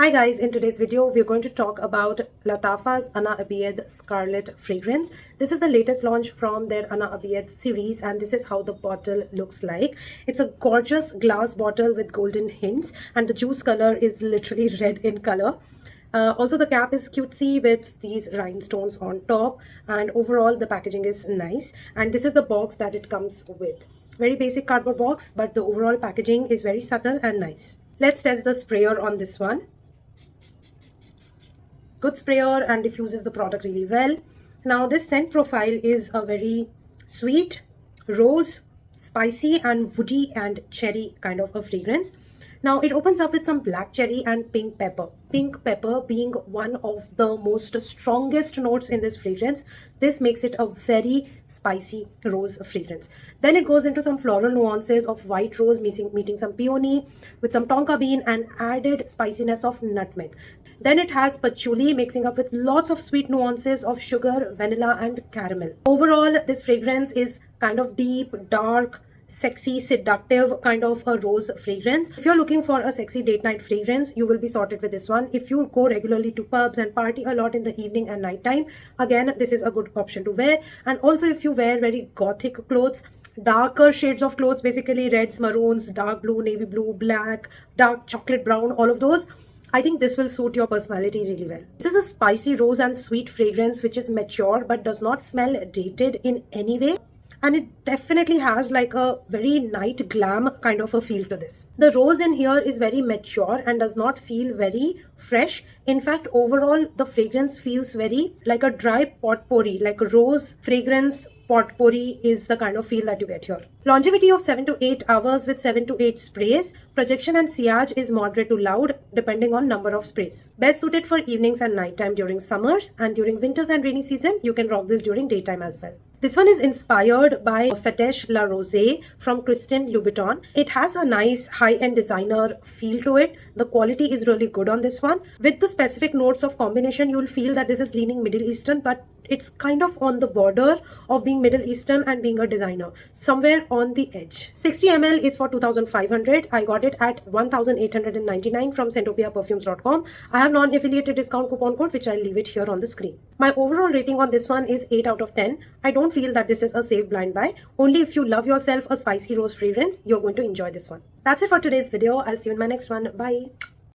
Hi guys, in today's video we're going to talk about Lattafa's Ana Abiyed Scarlet fragrance. This is the latest launch from their Ana Abiyed series and this is how the bottle looks like. It's a gorgeous glass bottle with golden hints and the juice color is literally red in color. Also the cap is cutesy with these rhinestones on top and overall the packaging is nice, and this is the box that it comes with. Very basic cardboard box, but the overall packaging is very subtle and nice. Let's test the sprayer on this one. Good sprayer and diffuses the product really well. Now this scent profile is a very sweet, rose, spicy and woody and cherry kind of a fragrance. Now it opens up with some black cherry and pink pepper. Pink pepper being one of the most strongest notes in this fragrance. This makes it a very spicy rose fragrance. Then it goes into some floral nuances of white rose meeting some peony with some tonka bean and added spiciness of nutmeg. Then it has patchouli mixing up with lots of sweet nuances of sugar, vanilla and caramel. Overall, this fragrance is kind of deep, dark, sexy, seductive kind of a rose fragrance. If you're looking for a sexy date night fragrance, you will be sorted with this one. If you go regularly to pubs and party a lot in the evening and night time, again this is a good option to wear. And also if you wear very gothic clothes, darker shades of clothes, basically reds, maroons, dark blue, navy blue, black, dark chocolate brown, all of those, I think this will suit your personality really well. This is a spicy rose and sweet fragrance which is mature but does not smell dated in any way. And it definitely has like a very night glam kind of a feel to this. The rose in here is very mature and does not feel very fresh. In fact, overall, the fragrance feels very like a dry potpourri, like a rose fragrance potpourri is the kind of feel that you get here. Longevity of 7 to 8 hours with 7 to 8 sprays. Projection and sillage is moderate to loud depending on number of sprays. Best suited for evenings and nighttime during summers, and during winters and rainy season, you can rock this during daytime as well. This one is inspired by Fetish La Rose from Christian Louboutin. It has a nice high-end designer feel to it. The quality is really good on this one. With the specific notes of combination, you'll feel that this is leaning Middle Eastern, but it's kind of on the border of being Middle Eastern and being a designer, somewhere on the edge. 60 ml is for 2,500. I got it at 1,899 from ScentopiaPerfumes.com. I have non-affiliated discount coupon code which I'll leave it here on the screen. My overall rating on this one is 8 out of 10. I don't feel that this is a safe blind buy. Only if you love yourself a spicy rose fragrance, you're going to enjoy this one. That's it for today's video. I'll see you in my next one. Bye.